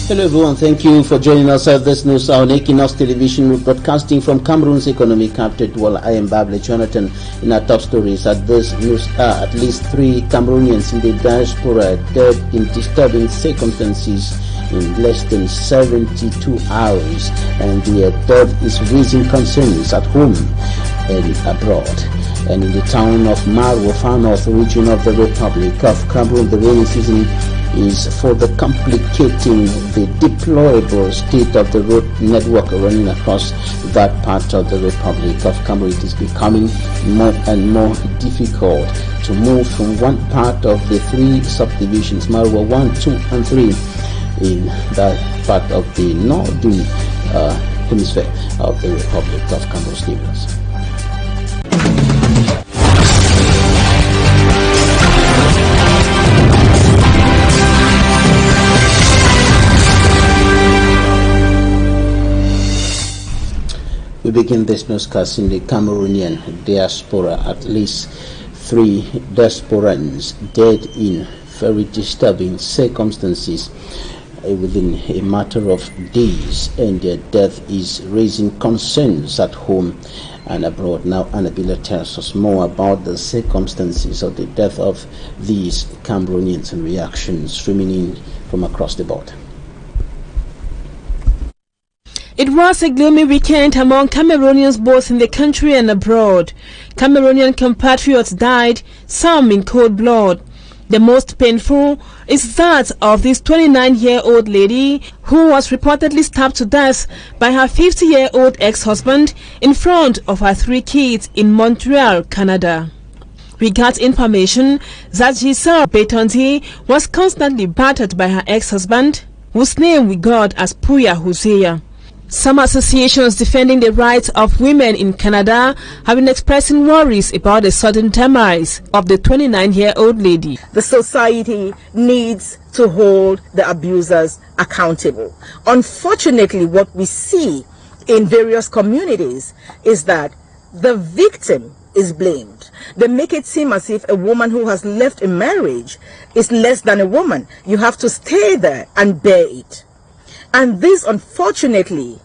Hello everyone, thank you for joining us at this news on Equinoxe television. We're broadcasting from Cameroon's economic capital. Well, I am Bable Jonathan. In our top stories at this news, at least 3 Cameroonians in the diaspora dead in disturbing circumstances in less than 72 hours, and the death is raising concerns at home and abroad. And in the town of Marwa, far north region of the Republic of Cameroon, the rainy season is further complicating the deployable state of the road network running across that part of the Republic of Cameroon. It is becoming more and more difficult to move from one part of the 3 subdivisions, Marwa 1, 2, and 3, in that part of the northern hemisphere of the Republic of Cameroon. We begin this newscast in the Cameroonian diaspora. At least 3 diasporans dead in very disturbing circumstances within a matter of days, and their death is raising concerns at home and abroad. Now Annabella tells us more about the circumstances of the death of these Cameroonians and reactions streaming in from across the border. It was a gloomy weekend among Cameroonians both in the country and abroad. Cameroonian compatriots died, some in cold blood. The most painful is that of this 29-year-old lady who was reportedly stabbed to death by her 50-year-old ex-husband in front of her 3 kids in Montreal, Canada. We got information that Giselle Betonti was constantly battered by her ex-husband, whose name we got as Puya Hosea. Some associations defending the rights of women in Canada have been expressing worries about the sudden demise of the 29-year-old lady. The society needs to hold the abusers accountable. Unfortunately, what we see in various communities is that the victim is blamed. They make it seem as if a woman who has left a marriage is less than a woman. You have to stay there and bear it. And this, unfortunately,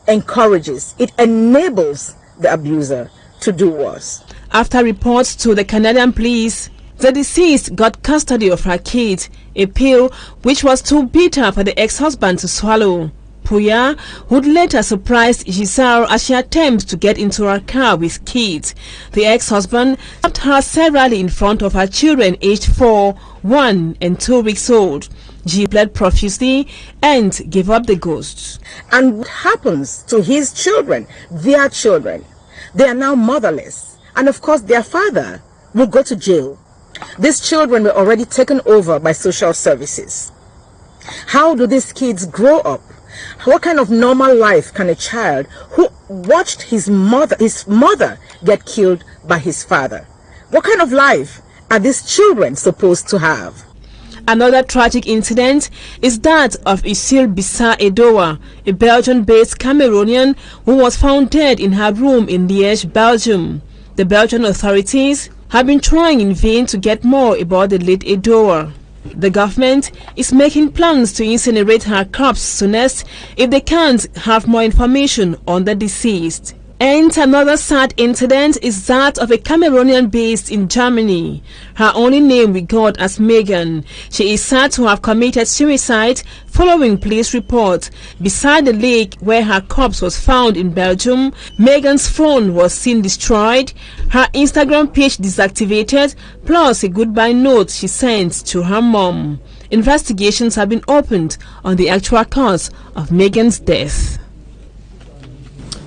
encourages, it enables the abuser to do worse. After reports to the Canadian police, the deceased got custody of her kid, a pill which was too bitter for the ex-husband to swallow. Puya would later surprise Giselle as she attempts to get into her car with kids. The ex-husband stabbed her severally in front of her children aged 4, 1, and 2 weeks old. She bled profusely and gave up the ghost. And what happens to his children, their children? They are now motherless. And of course their father will go to jail. These children were already taken over by social services. How do these kids grow up? What kind of normal life can a child who watched his mother get killed by his father? What kind of life are these children supposed to have? Another tragic incident is that of Isil Bissa Edowa, a Belgian-based Cameroonian who was found dead in her room in Liège, Belgium. The Belgian authorities have been trying in vain to get more about the late Edowa. The government is making plans to incinerate her corpse soonest if they can't have more information on the deceased. And another sad incident is that of a Cameroonian based in Germany. Her only name we got as Megan. She is said to have committed suicide following police reports. Beside the lake where her corpse was found in Belgium, Megan's phone was seen destroyed, her Instagram page deactivated, plus a goodbye note she sent to her mom. Investigations have been opened on the actual cause of Megan's death.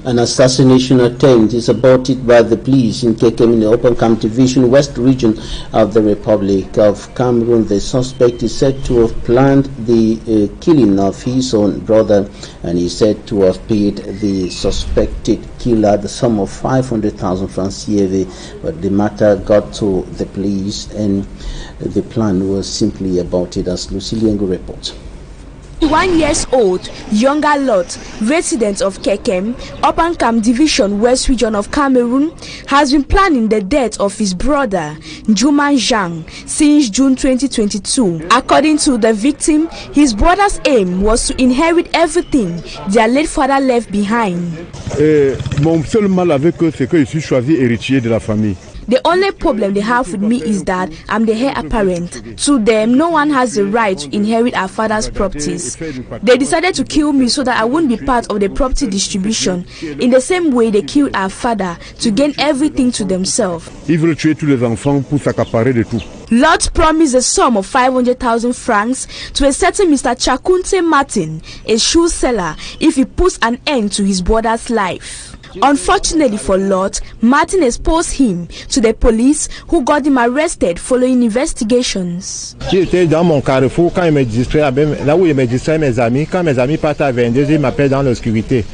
An assassination attempt is aborted by the police in Kekem in the Open Camp Division, West region of the Republic of Cameroon. The suspect is said to have planned the killing of his own brother, and he is said to have paid the suspected killer the sum of 500,000 francs CFA. But the matter got to the police, and the plan was simply aborted, as Luciliengo reports. 1-year-old younger Lot, resident of Kekem, Opankam Division, West Region of Cameroon, has been planning the death of his brother, Juman Zhang, since June 2022. According to the victim, his brother's aim was to inherit everything their late father left behind. Mon seul mal avec eux, c'est que je suis choisi héritier de la famille. The only problem they have with me is that I'm the heir apparent. To them, no one has the right to inherit our father's properties. They decided to kill me so that I wouldn't be part of the property distribution. In the same way they killed our father to gain everything to themselves. Ils veulent tuer tous les enfants pour s'accaparer de tout. Lot promised a sum of 500,000 francs to a certain Mr. Chakunte Martin, a shoe seller, if he puts an end to his brother's life. Unfortunately for Lot, Martin exposed him to the police, who got him arrested following investigations. J'étais dans mon carrefour quand il me distrait, là où il me distrait mes amis. Quand mes amis partent à 22, ils m'appellent dans l'obscurité.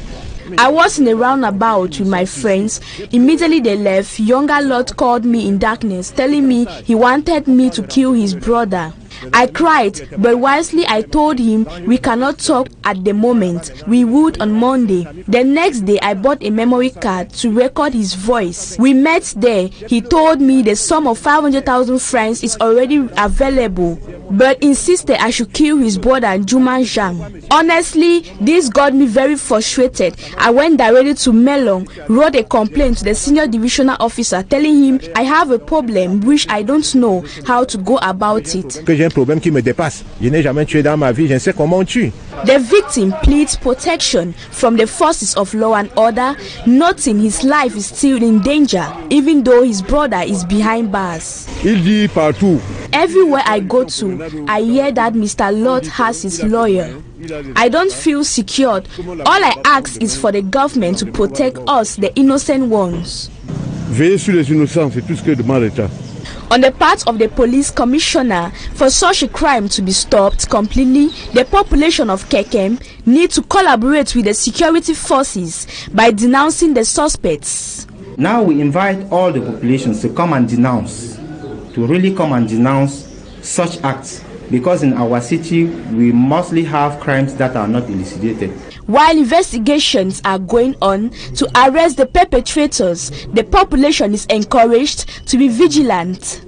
I was in a roundabout with my friends. Immediately they left. Younger Lot called me in darkness, telling me he wanted me to kill his brother. I cried, but wisely I told him we cannot talk at the moment. We would on Monday. The next day I bought a memory card to record his voice. We met there. He told me the sum of 500,000 francs is already available, but insisted I should kill his brother Juman Zhang. Honestly, this got me very frustrated. I went directly to Melon, wrote a complaint to the senior divisional officer, telling him I have a problem which I don't know how to go about it. Problème qui me dépasse. Je n'ai jamais tué dans ma vie, je ne sais comment on tue. The victim pleads protection from the forces of law and order, noting his life is still in danger, even though his brother is behind bars. Il dit partout. Everywhere I go to, I hear that Mr. Lot has his lawyer. I don't feel secured. All I ask is for the government to protect us, the innocent ones. Veiller sur les innocents, c'est tout ce que demande l'État. On the part of the police commissioner, for such a crime to be stopped completely, the population of Kekem need to collaborate with the security forces by denouncing the suspects. Now we invite all the populations to come and denounce, to really come and denounce such acts, because in our city we mostly have crimes that are not elucidated. While investigations are going on to arrest the perpetrators, the population is encouraged to be vigilant.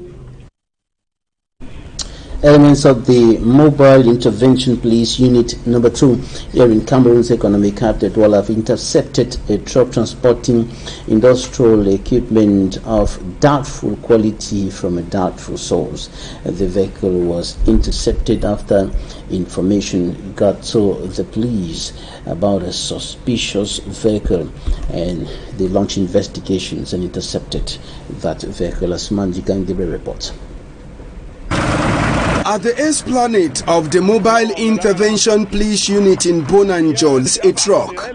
Elements of the Mobile Intervention Police Unit Number 2 here in Cameroon's economic capital have intercepted a truck transporting industrial equipment of doubtful quality from a doubtful source. The vehicle was intercepted after information got to the police about a suspicious vehicle, and they launched investigations and intercepted that vehicle, as Manjigang Debre reports. At the esplanade of the Mobile Intervention Police Unit in Bonanjol is a truck.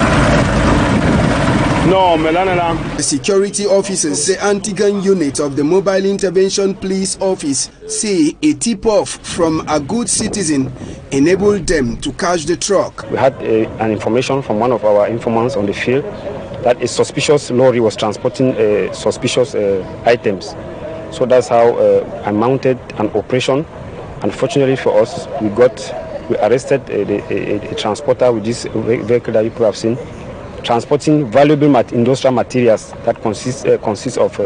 The security officers, the anti-gun unit of the Mobile Intervention Police Office, say a tip-off from a good citizen enabled them to catch the truck. We had an information from one of our informants on the field that a suspicious lorry was transporting suspicious items. So that's how I mounted an operation. Unfortunately for us, we arrested a transporter with this vehicle that you have seen, transporting valuable industrial materials that consists of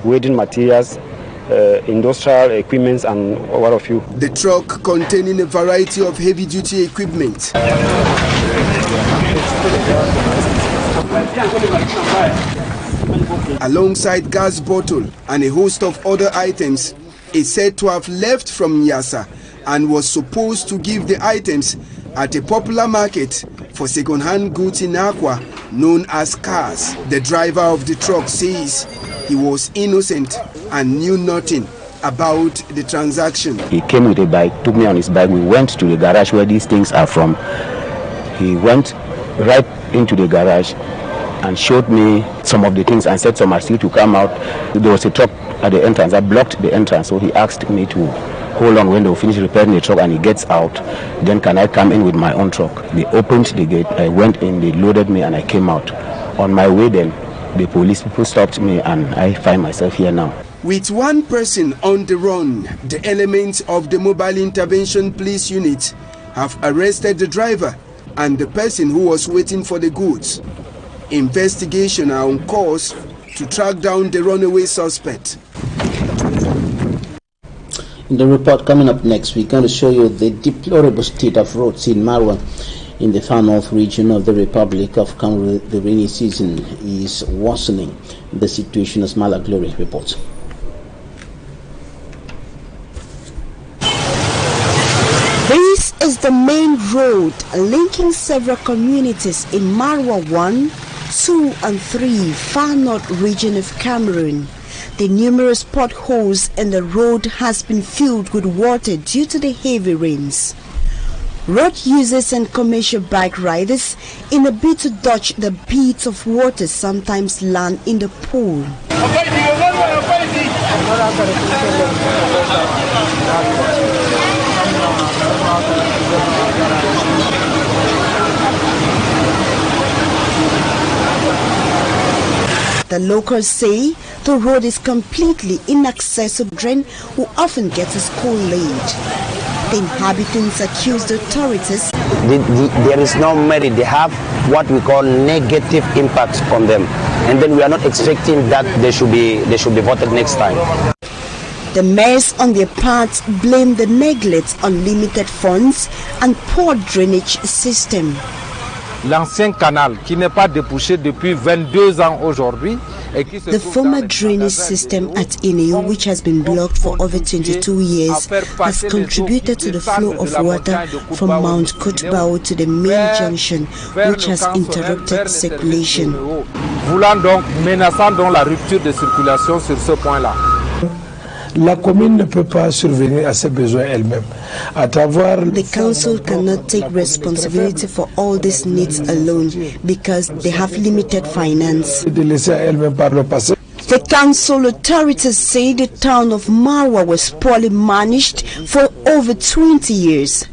welding materials, industrial equipments, and what have you. The truck containing a variety of heavy-duty equipment. Alongside gas bottle and a host of other items, is said to have left from Nyasa and was supposed to give the items at a popular market for second-hand goods in Aqua known as cars. The driver of the truck says he was innocent and knew nothing about the transaction. He came with a bike, took me on his bike. We went to the garage where these things are from. He went right into the garage and showed me some of the things and said some are still to come out. There was a truck at the entrance. I blocked the entrance, so he asked me to hold on when they finish repairing the truck and he gets out. Then can I come in with my own truck? They opened the gate, I went in, they loaded me and I came out. On my way then, the police people stopped me and I find myself here now. With one person on the run, the elements of the Mobile Intervention Police Unit have arrested the driver and the person who was waiting for the goods. Investigations are on course to track down the runaway suspect. In the report coming up next, we're going to show you the deplorable state of roads in Marwa in the far north region of the Republic of Cameroon. The rainy season is worsening the situation, as Mala Glory reports. This is the main road linking several communities in Marwa 1, 2 and 3 far north region of Cameroon. The numerous potholes in the road has been filled with water due to the heavy rains. Road users and commercial bike riders, in a bid to dodge the beads of water, sometimes land in the pool. The locals say the road is completely inaccessible to children who often get to school late. The inhabitants accuse the authorities. There is no merit. They have what we call negative impacts on them, and then we are not expecting that they should be voted next time. The mayors on their part blame the neglect on limited funds and poor drainage system. L'ancien canal qui n'est pas débouché depuis 22 ans aujourd'hui. The former drainage system at Ineo, which has been blocked for over 22 years, has contributed to the flow of water from Mount Kotbao to the main junction, which has interrupted circulation. Voulant donc menaçant donc la rupture de circulation sur ce point-là. La commune ne peut pas survenir à ses besoins elle-même. The council cannot take responsibility for all these needs alone because they have limited finance. The council authorities say the town of Marwa was poorly managed for over 20 years.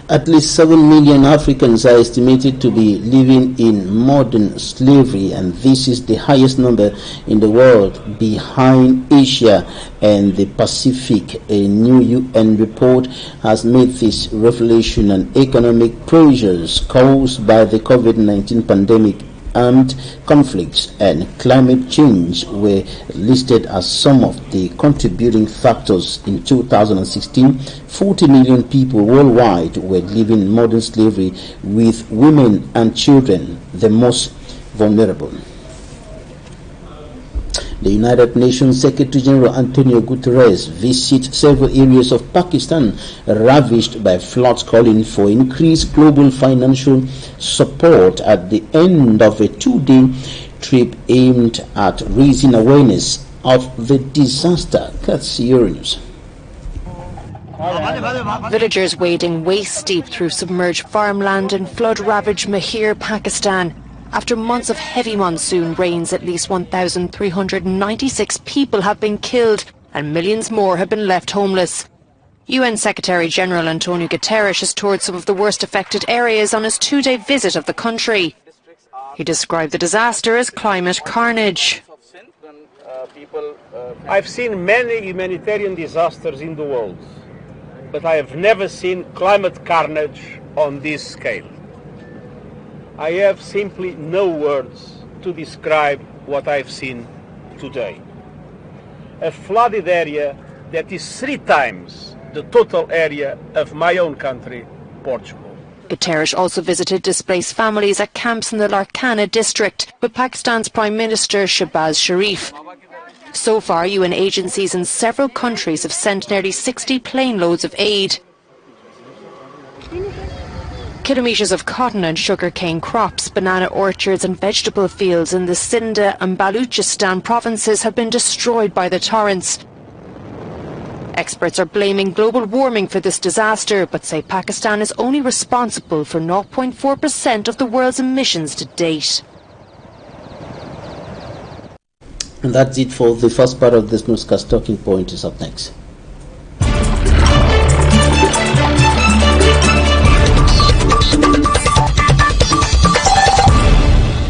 At least 7 million Africans are estimated to be living in modern slavery, and this is the highest number in the world, behind Asia and the Pacific. A new UN report has made this revelation, and economic pressures caused by the COVID-19 pandemic, armed conflicts and climate change were listed as some of the contributing factors. In 2016, 40 million people worldwide were living in modern slavery, with women and children the most vulnerable. The United Nations Secretary General Antonio Guterres visits several areas of Pakistan ravaged by floods, calling for increased global financial support at the end of a 2-day trip aimed at raising awareness of the disaster. That's Euronews. Villagers wading waist-deep through submerged farmland in flood-ravaged Mahir, Pakistan. After months of heavy monsoon rains, at least 1,396 people have been killed and millions more have been left homeless. UN Secretary-General Antonio Guterres has toured some of the worst affected areas on his 2-day visit of the country. He described the disaster as climate carnage. I've seen many humanitarian disasters in the world, but I have never seen climate carnage on this scale. I have simply no words to describe what I've seen today. A flooded area that is 3 times the total area of my own country, Portugal. Guterres also visited displaced families at camps in the Larkana district with Pakistan's Prime Minister Shehbaz Sharif. So far, UN agencies in several countries have sent nearly 60 plane loads of aid. Kilometres of cotton and sugarcane crops, banana orchards and vegetable fields in the Sindh and Baluchistan provinces have been destroyed by the torrents. Experts are blaming global warming for this disaster, but say Pakistan is only responsible for 0.4% of the world's emissions to date. And that's it for the first part of this newscast. Talking Point is up next.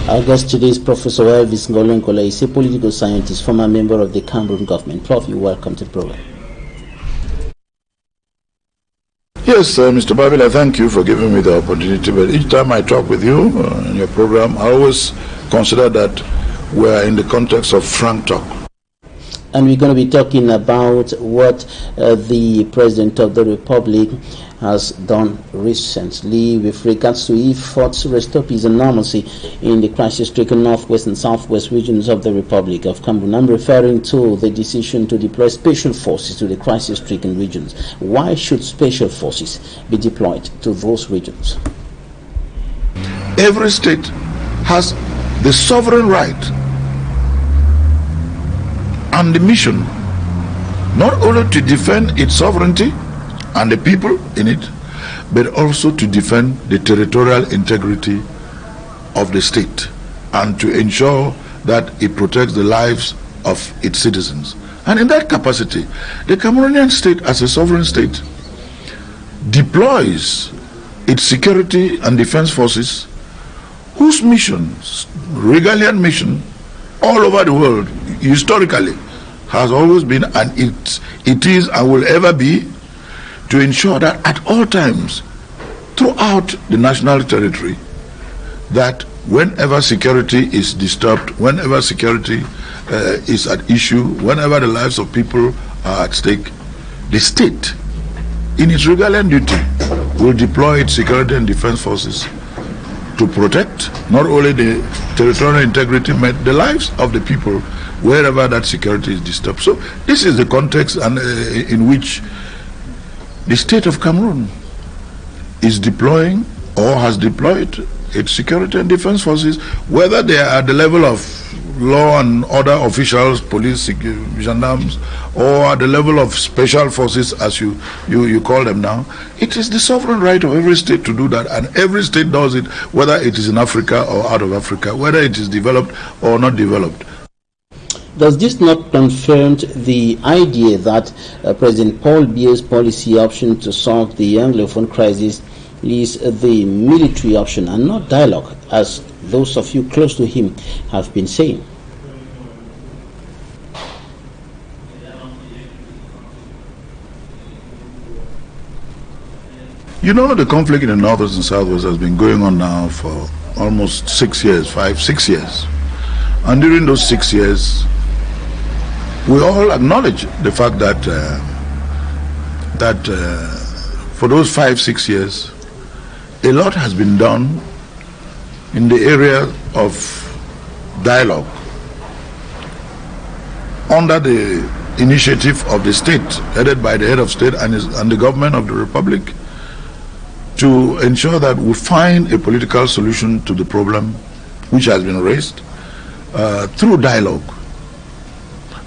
Our guest today is Professor Elvis Ngolenkola. He's a political scientist, former member of the Cameroon government. Prof, you're welcome to the program. Yes, Mr. Babil, I thank you for giving me the opportunity. But each time I talk with you in your program, I always consider that we're in the context of frank talk. And we're going to be talking about what the President of the Republic has done recently with regards to efforts to restore peace and normalcy in the crisis-stricken northwest and southwest regions of the Republic of Cameroon. I'm referring to the decision to deploy special forces to the crisis-stricken regions. Why should special forces be deployed to those regions? Every state has the sovereign right and the mission not only to defend its sovereignty and the people in it, but also to defend the territorial integrity of the state and to ensure that it protects the lives of its citizens. And in that capacity, the Cameroonian state as a sovereign state deploys its security and defense forces whose missions, Regalian mission, all over the world, historically, has always been, and it is and will ever be, to ensure that at all times, throughout the national territory, that whenever security is disturbed, whenever security is at issue, whenever the lives of people are at stake, the state, in its Regalian duty, will deploy its security and defense forces to protect not only the territorial integrity, but the lives of the people wherever that security is disturbed. So this is the context in which the state of Cameroon is deploying or has deployed its security and defense forces, whether they are at the level of law and order officials, police, gendarmes, or at the level of special forces, as you call them now. It is the sovereign right of every state to do that, and every state does it, whether it is in Africa or out of Africa, whether it is developed or not developed. Does this not confirm the idea that President Paul Biya's policy option to solve the Anglophone crisis is the military option and not dialogue, as those of you close to him have been saying? You know, the conflict in the Northwest and Southwest has been going on now for almost 6 years, 6 years. And during those 6 years, we all acknowledge the fact that for those 5-6 years, a lot has been done in the area of dialogue under the initiative of the state, headed by the head of state and the government of the Republic, to ensure that we find a political solution to the problem which has been raised through dialogue.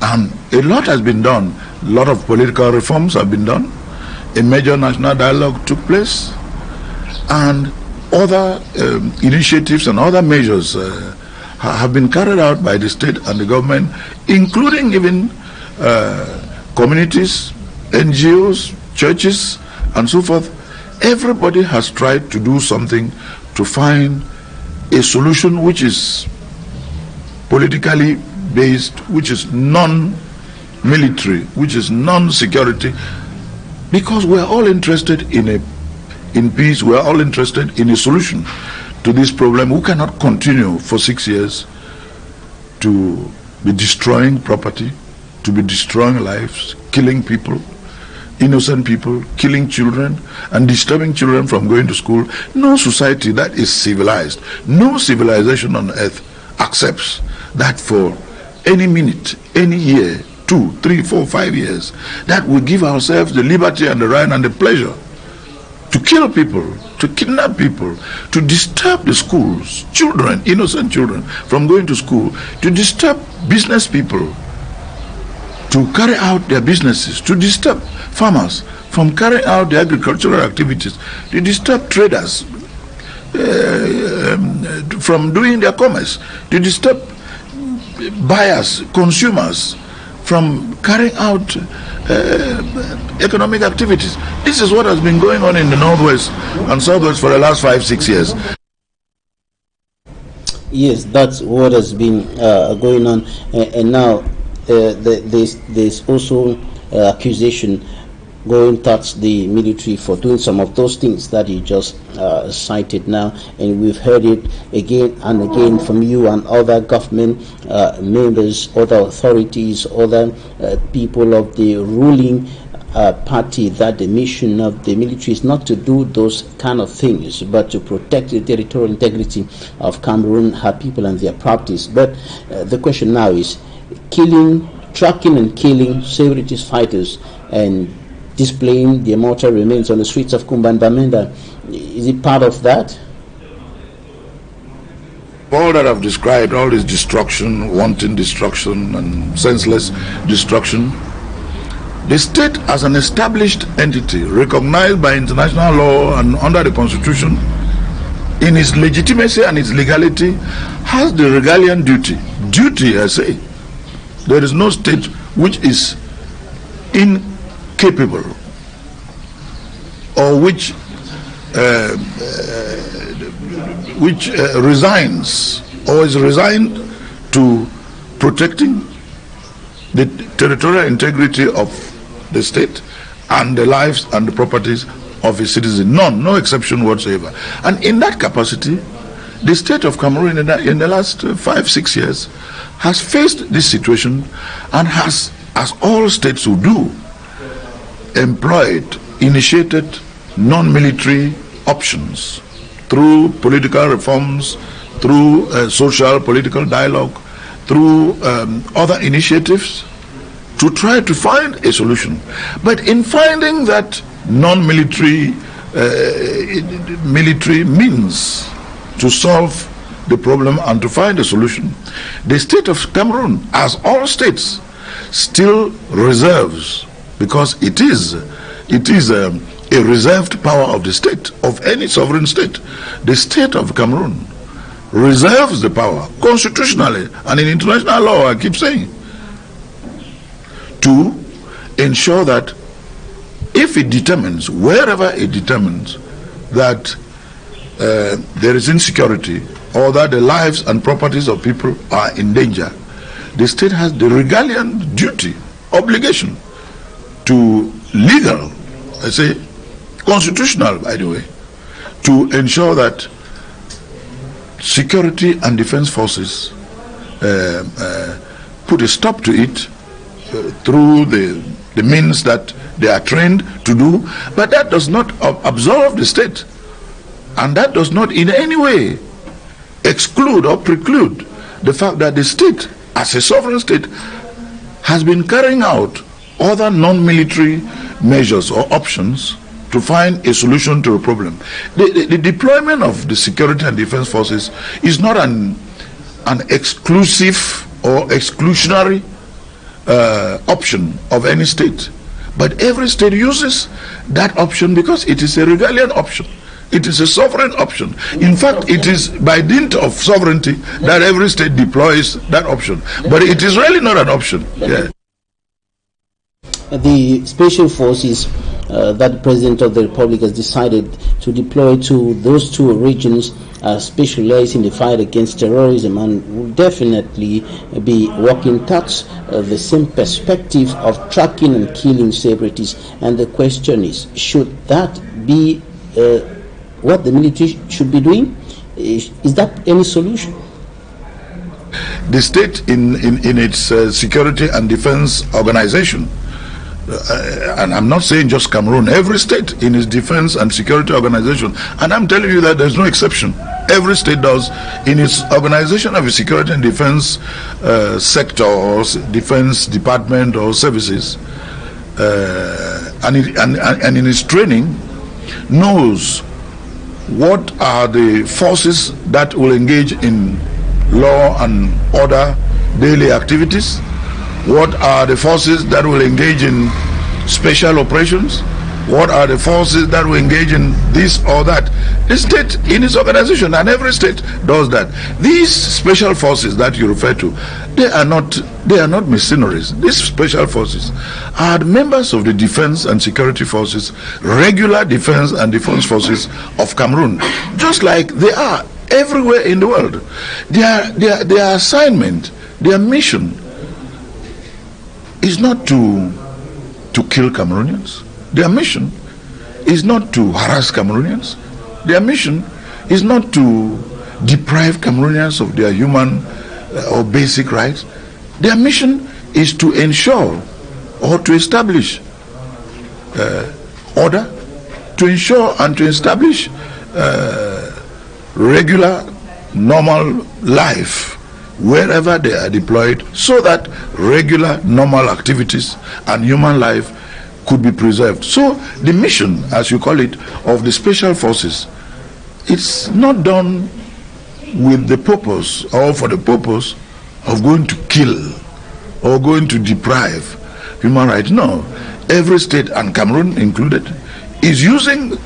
And a lot has been done. A lot of political reforms have been done. A major national dialogue took place, and other initiatives and other measures have been carried out by the state and the government, including even communities, NGOs, churches, and so forth. Everybody has tried to do something to find a solution which is politically based, which is non-military, which is non-security, because we are all interested in peace. We are all interested in a solution to this problem. We cannot continue for 6 years to be destroying property, to be destroying lives, killing people, innocent people, killing children, and disturbing children from going to school. No society that is civilized, no civilization on earth accepts that for any minute, any year, 2, 3, 4, 5 years, that we give ourselves the liberty and the right and the pleasure to kill people, to kidnap people, to disturb the schools, children, innocent children, from going to school, to disturb business people to carry out their businesses, to disturb farmers from carrying out their agricultural activities, to disturb traders from doing their commerce, to disturb buyers, consumers from carrying out economic activities. This is what has been going on in the Northwest and Southwest for the last 5-6 years. Yes, that's what has been going on, and now there's also accusation going towards the military for doing some of those things that you just cited now, and we've heard it again and again from you and other government members, other authorities, other people of the ruling party, that the mission of the military is not to do those kind of things, but to protect the territorial integrity of Cameroon, her people and their properties. But the question now is tracking and killing separatist fighters and displaying their mortal remains on the streets of Kumba and Bamenda. Is it part of that? All that I've described, all this destruction, wanton destruction and senseless destruction, the state as an established entity recognized by international law and under the Constitution, in its legitimacy and its legality, has the regalian duty, I say. There is no state which is incapable or which resigns or is resigned to protecting the territorial integrity of the state and the lives and the properties of its citizens. None, no exception whatsoever. And in that capacity, the state of Cameroon in the last 5-6 years has faced this situation and has, as all states will do, initiated non-military options through political reforms, through social political dialogue, through other initiatives to try to find a solution. But in finding that non-military military means to solve the problem and to find a solution, the state of Cameroon, as all states, still reserves, because it is a reserved power of the state, of any sovereign state. The state of Cameroon reserves the power constitutionally and in international law, I keep saying, to ensure that if it determines, wherever it determines, that there is insecurity or that the lives and properties of people are in danger, the state has the regalian duty, obligation to legal, I say constitutional by the way, to ensure that security and defense forces put a stop to it through the means that they are trained to do. But that does not absolve the state, and that does not in any way exclude or preclude the fact that the state, as a sovereign state, has been carrying out other non-military measures or options to find a solution to a problem. The deployment of the security and defense forces is not an exclusive or exclusionary option of any state, but every state uses that option because it is a regalian option. It is a sovereign option. In fact, it is by dint of sovereignty that every state deploys that option. But it is really not an option. Yeah. The special forces that the President of the Republic has decided to deploy to those two regions are specialized in the fight against terrorism and will definitely be working towards the same perspective of tracking and killing separatists. And the question is, should that be what the military should be doing? Is that any solution? The state in its security and defense organization, and I'm not saying just Cameroon, every state in its defense and security organization, and I'm telling you that there's no exception. Every state does in its organization of a security and defense sector or defense department or services, and in its training knows what are the forces that will engage in law and order daily activities, what are the forces that will engage in special operations, what are the forces that will engage in this or that. The state in its organization, and every state does that. These special forces that you refer to, they are not mercenaries. These special forces are members of the defense and security forces, regular defense and defense forces of Cameroon, just like they are everywhere in the world. Their assignment, their mission is not to kill Cameroonians. Their mission is not to harass Cameroonians. Their mission is not to deprive Cameroonians of their human or basic rights. Their mission is to ensure or to establish order, to ensure and to establish regular, normal life wherever they are deployed, so that regular, normal activities and human life could be preserved. So the mission, as you call it, of the special forces, it's not done with the purpose or for the purpose of going to kill or going to deprive human rights. No, every state, and Cameroon included, is using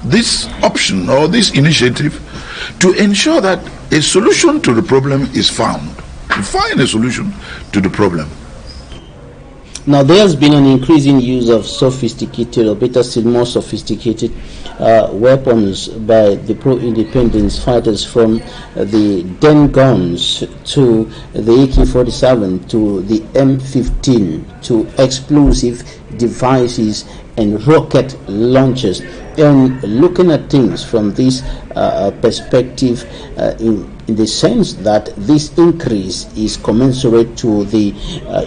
this option or this initiative to ensure that a solution to the problem is found, to find a solution to the problem. Now, there has been an increasing use of sophisticated, or better still more sophisticated, weapons by the pro-independence fighters, from the Den guns to the AK-47 to the M15 to explosive devices and rocket launchers. And looking at things from this perspective, in the sense that this increase is commensurate to the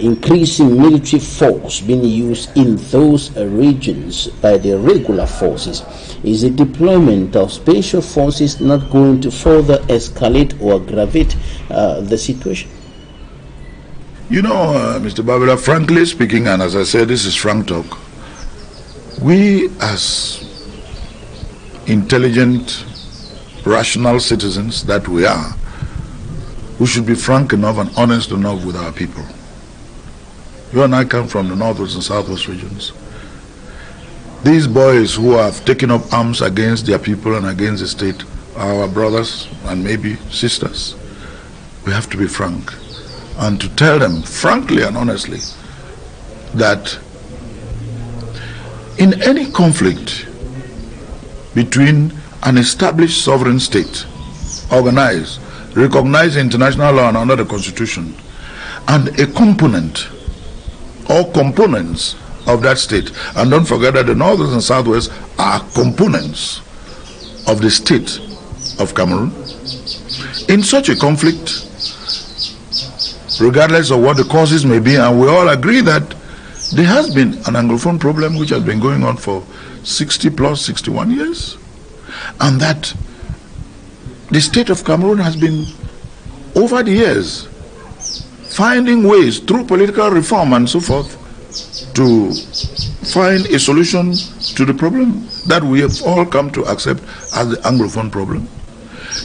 increasing military force being used in those regions by the regular forces, is the deployment of special forces not going to further escalate or aggravate the situation? You know, Mr. Babila, frankly speaking, and as I said, this is frank talk, we as intelligent, rational citizens that we are, we should be frank enough and honest enough with our people. You and I come from the northwest and southwest regions. These boys who have taken up arms against their people and against the state are our brothers and maybe sisters. We have to be frank and to tell them frankly and honestly that in any conflict between an established sovereign state, organized, recognized in international law and under the Constitution, and a component or components of that state, and don't forget that the Northwest and Southwest are components of the state of Cameroon. In such a conflict, regardless of what the causes may be, and we all agree that there has been an Anglophone problem which has been going on for 61 years, and that the state of Cameroon has been, over the years, finding ways through political reform and so forth to find a solution to the problem that we have all come to accept as the Anglophone problem.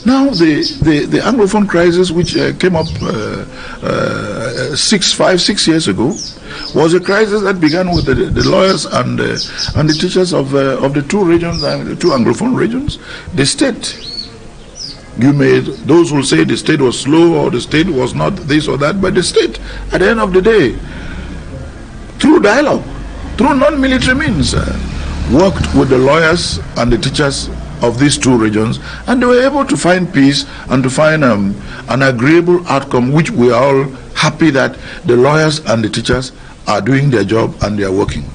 Now, the Anglophone crisis, which came up 6 years ago, was a crisis that began with the lawyers and the teachers of the two regions, the two Anglophone regions. The state, those who say the state was slow or the state was not this or that, but the state, at the end of the day, through dialogue, through non-military means, worked with the lawyers and the teachers of these two regions, and they were able to find peace and to find an agreeable outcome, which we are all happy that the lawyers and the teachers are doing their job and they are working.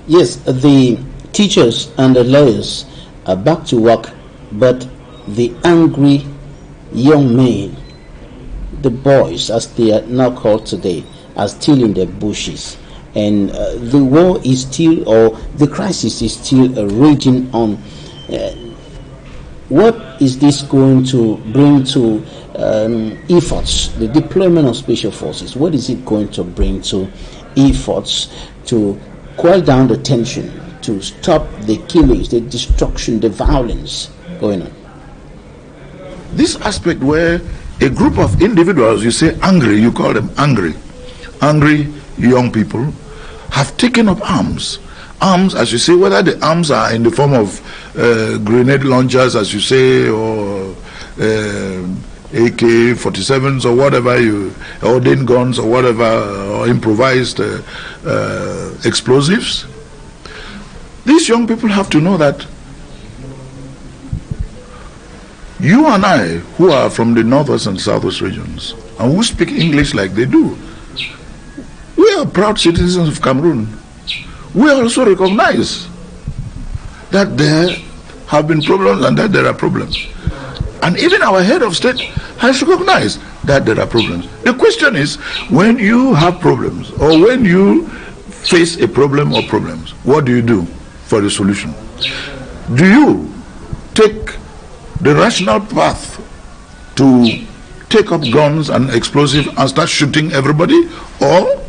Yes, the teachers and the lawyers are back to work, but the angry young men, the boys as they are now called today, are still in the bushes, and the war is still, or the crisis is still raging on. What is this going to bring to efforts, the deployment of special forces? What is it going to bring to efforts to quell down the tension, to stop the killings, the destruction, the violence going on? This aspect where a group of individuals, you say angry, you call them angry young people, have taken up arms, as you say, whether the arms are in the form of grenade launchers, as you say, or AK-47s or whatever, or Den guns or whatever, or improvised explosives. These young people have to know that you and I, who are from the Northwest and Southwest regions, and who speak English like they do, we are proud citizens of Cameroon. we also recognize that there have been problems and that there are problems. And even our head of state has recognized that there are problems. The question is, when you have problems or when you face a problem or problems, what do you do for the solution? Do you take the rational path to take up guns and explosives and start shooting everybody? Or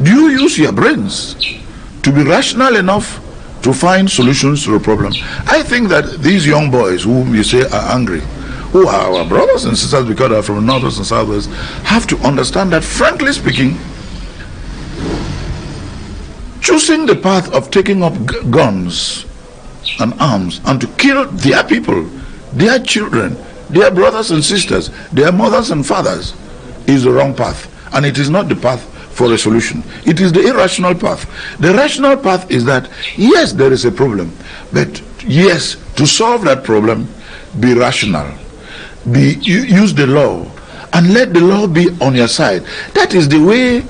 do you use your brains to be rational enough to find solutions to the problem? I think that these young boys whom you say are angry, who are our brothers and sisters because they are from the Northwest and Southwest, have to understand that, frankly speaking, choosing the path of taking up guns and arms and to kill their people, their children, their brothers and sisters, their mothers and fathers, is the wrong path. And it is not the path for a solution. It is the irrational path. The rational path is that, yes, there is a problem, but yes, to solve that problem, be rational. Use the law and let the law be on your side. That is the way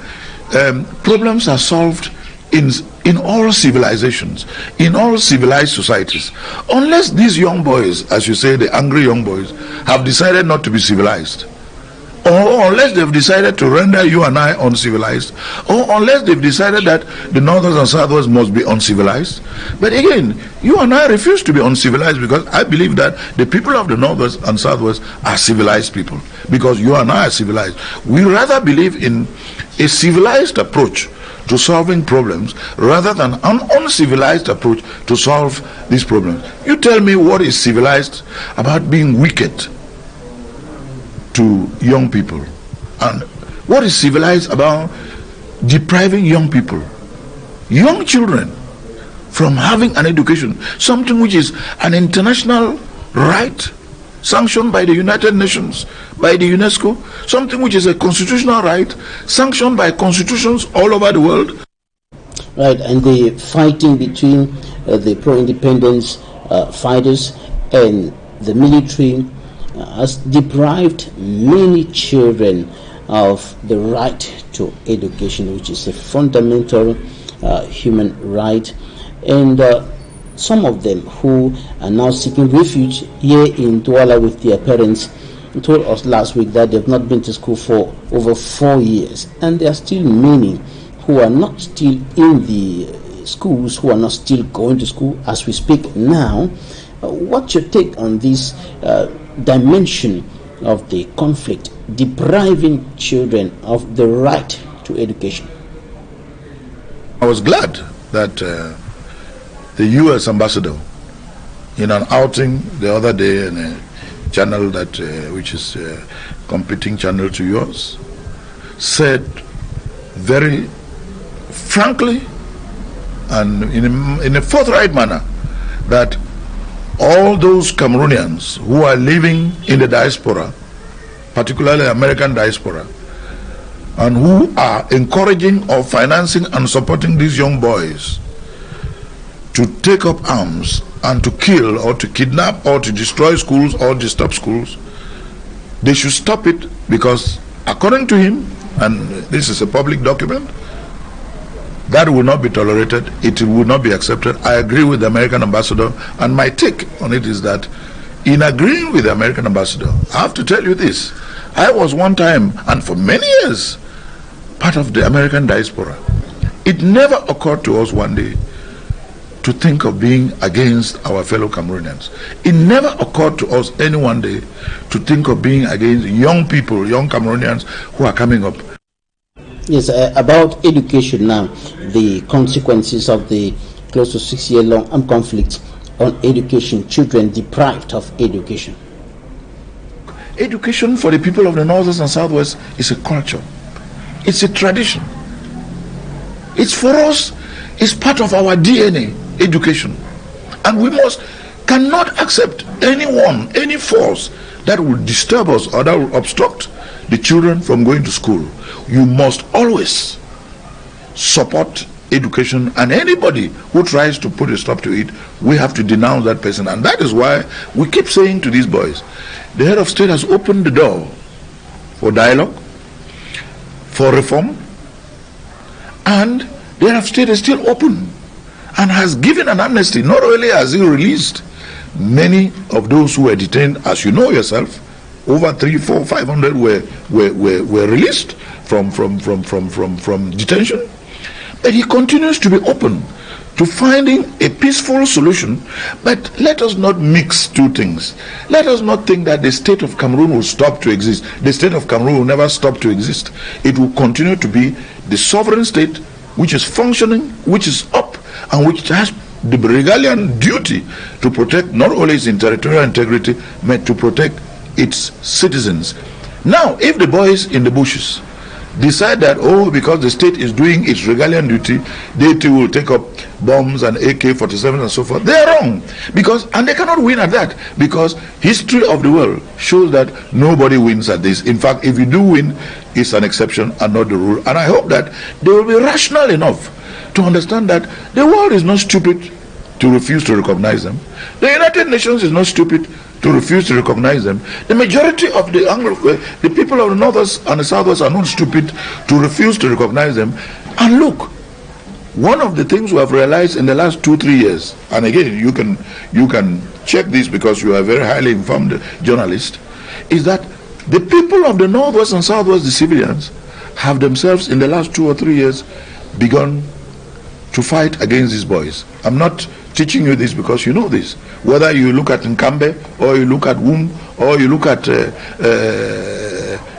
problems are solved in all civilizations, in all civilized societies. Unless these young boys, as you say, the angry young boys, have decided not to be civilized, or unless they've decided to render you and I uncivilized, or unless they've decided that the Northern and Southwest must be uncivilized. But again, you and I refuse to be uncivilized, because I believe that the people of the Northwest and Southwest are civilized people, because you and I are civilized. We rather believe in a civilized approach to solving problems rather than an uncivilized approach to solve these problems. You tell me what is civilized about being wicked to young people, and what is civilized about depriving young people, young children, from having an education, something which is an international right sanctioned by the United Nations, by the UNESCO, something which is a constitutional right sanctioned by constitutions all over the world. Right, and the fighting between the pro-independence fighters and the military has deprived many children of the right to education, which is a fundamental human right. And some of them who are now seeking refuge here in Douala with their parents told us last week that they've not been to school for over 4 years, and there are still many who are not still in the schools, who are not still going to school as we speak now. What's your take on this dimension of the conflict depriving children of the right to education? I was glad that the U.S. ambassador, in an outing the other day in a channel that which is a competing channel to yours, said very frankly and in a forthright manner that all those Cameroonians who are living in the diaspora, particularly American diaspora, and who are encouraging or financing and supporting these young boys to take up arms and to kill or to kidnap or to destroy schools or disturb schools, they should stop it, because according to him, and this is a public document, that will not be tolerated, it will not be accepted. I agree with the American ambassador, and my take on it is that in agreeing with the American ambassador, I have to tell you this, I was one time, and for many years, part of the American diaspora. It never occurred to us one day to think of being against our fellow Cameroonians. It never occurred to us any one day to think of being against young people, young Cameroonians who are coming up. Yes, about education now, the consequences of the close to 6-year-long armed conflict on education, children deprived of education. Education for the people of the Northwest and Southwest is a culture. It's a tradition. It's for us, it's part of our DNA, education. And we cannot accept anyone, any force that will disturb us or that will obstruct the children from going to school. You must always support education, and anybody who tries to put a stop to it, we have to denounce that person. And that is why we keep saying to these boys, the head of state has opened the door for dialogue, for reform, and the Arab State is still open and has given an amnesty. Not only has he released many of those who were detained, as you know yourself, over 300, 400, 500 were released from detention, but he continues to be open to finding a peaceful solution. But let us not mix two things. Let us not think that the state of Cameroon will stop to exist. The state of Cameroon will never stop to exist. It will continue to be the sovereign state which is functioning, which is up, and which has the Regalian duty to protect not only its territorial integrity, but to protect its citizens. Now, if the boys in the bushes decide that, oh, because the state is doing its Regalian duty, they too will take up bombs and AK-47 and so forth, they are wrong. And they cannot win at that, because history of the world shows that nobody wins at this. In fact, if you do win, it's an exception and not the rule. And I hope that they will be rational enough to understand that the world is not stupid to refuse to recognize them. The United Nations is not stupid to refuse to recognize them. The majority of the people of the Northwest and the Southwest are not stupid to refuse to recognize them. And look, one of the things we have realized in the last 2-3 years, and again you can check this because you are a very highly informed journalist, is that the people of the Northwest and Southwest, the civilians, have themselves in the last 2 or 3 years begun to fight against these boys. I'm not teaching you this because you know this. Whether you look at Nkambe, or you look at Wum, or you look at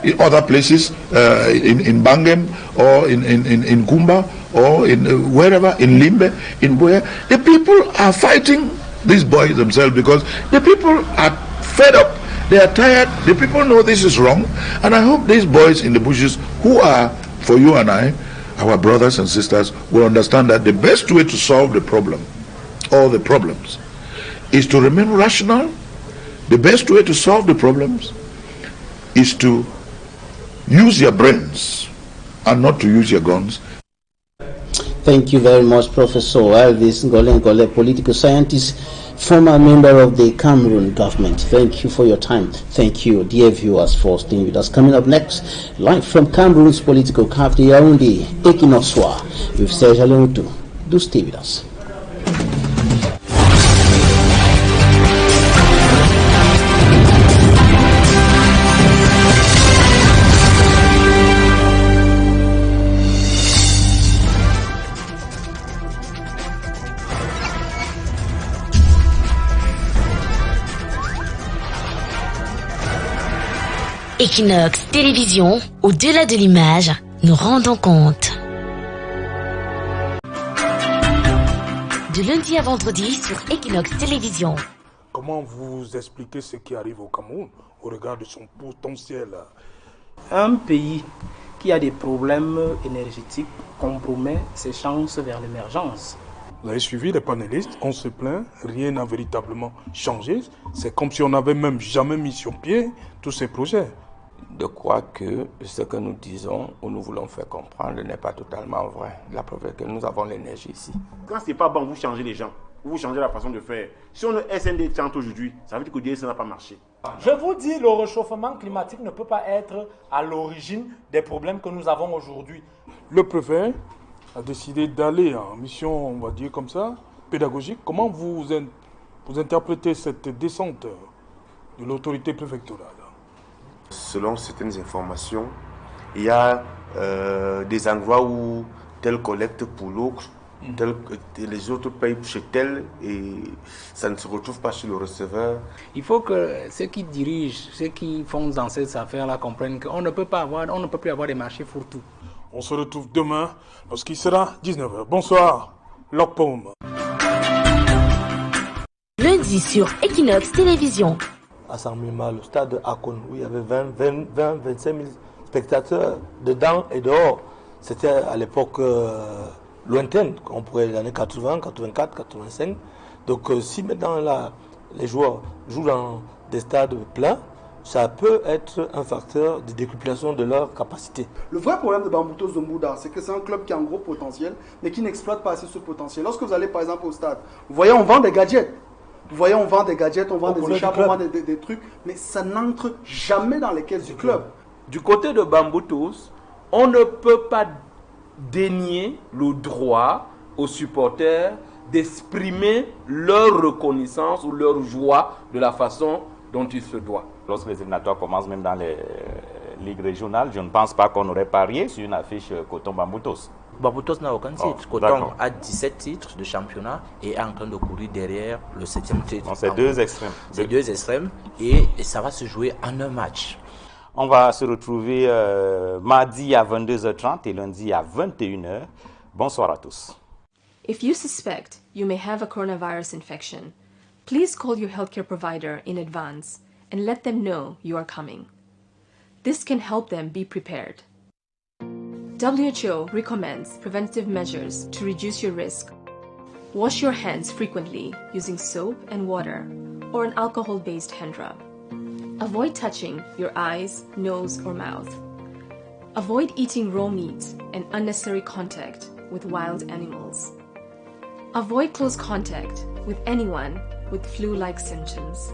in other places, in Bangem, or in Kumba, or in wherever, in Limbe, in Boya, the people are fighting these boys themselves because the people are fed up. They are tired. The people know this is wrong. And I hope these boys in the bushes, who are, for you and I, our brothers and sisters, will understand that the best way to solve the problem, all the problems, is to remain rational. The best way to solve the problems is to use your brains and not to use your guns. Thank you very much, Professor Elvis Ngole, political scientist, former member of the Cameroon government. Thank you for your time. Thank you, dear viewers, for staying with us. Coming up next, live from Cameroon's political capital, Yaoundé, Equinoxe, with Serge Alonto. Do stay with us. Equinoxe Télévision, au-delà de l'image, nous rendons compte. De lundi à vendredi sur Equinoxe Télévision. Comment vous expliquez ce qui arrive au Cameroun au regard de son potentiel? Un pays qui a des problèmes énergétiques compromet ses chances vers l'émergence. Vous avez suivi les panélistes, on se plaint, rien n'a véritablement changé. C'est comme si on n'avait même jamais mis sur pied tous ces projets. De croire que ce que nous disons ou nous voulons faire comprendre n'est pas totalement vrai. La preuve est que nous avons l'énergie ici. Quand c'est pas bon, vous changez les gens, vous changez la façon de faire. Si on est SND chante aujourd'hui, ça veut dire que DSN n'a pas marché. Je vous dis, le réchauffement climatique ne peut pas être à l'origine des problèmes que nous avons aujourd'hui. Le préfet a décidé d'aller en mission, on va dire comme ça, pédagogique. Comment vous interprétez cette descente de l'autorité préfectorale? Selon certaines informations, il y a des endroits où tel collecte pour l'autre, les autres payent chez tel et ça ne se retrouve pas chez le receveur. Il faut que ceux qui dirigent, ceux qui font dans ces affaires-là comprennent qu'on ne peut plus avoir des marchés fourre-tout. On se retrouve demain lorsqu'il sera 19h. Bonsoir, Locpom. Lundi sur Equinoxe Télévision. À Saint-Mima, le stade de Akon, où il y avait 25 000 spectateurs dedans et dehors. C'était à l'époque lointaine, on pourrait l'année 80, 84, 85. Donc si maintenant là, les joueurs jouent dans des stades pleins, ça peut être un facteur de décuplation de leur capacité. Le vrai problème de Bambuto Zombuda, c'est que c'est un club qui a un gros potentiel, mais qui n'exploite pas assez ce potentiel. Lorsque vous allez par exemple au stade, vous voyez, on vend des gadgets. Vous voyez, on vend des gadgets, on vend des échappes, on vend des trucs, mais ça n'entre jamais dans les caisses du club. Du côté de Bamboutos, on ne peut pas dénier le droit aux supporters d'exprimer leur reconnaissance ou leur joie de la façon dont il se doit. Lorsque les éliminatoires commencent, même dans les ligues régionales, je ne pense pas qu'on aurait parié sur une affiche Coton-Bamboutos. Bamboutos n'a aucun titre. Coton a 17 titres de championnat et est en train de courir derrière le 7e titre. C'est deux extrêmes. C'est deux extrêmes et ça va se jouer en un match. On va se retrouver mardi à 22h30 et lundi à 21h. Bonsoir à tous. If you suspect you may have a coronavirus infection, please call your healthcare provider in advance and let them know you are coming. This can help them be prepared. WHO recommends preventive measures to reduce your risk. Wash your hands frequently using soap and water or an alcohol-based hand rub. Avoid touching your eyes, nose, or mouth. Avoid eating raw meat and unnecessary contact with wild animals. Avoid close contact with anyone with flu-like symptoms.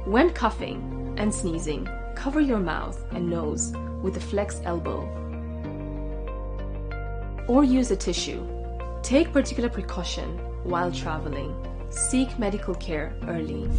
When coughing and sneezing, cover your mouth and nose with a flex elbow or use a tissue. Take particular precaution while traveling. Seek medical care early.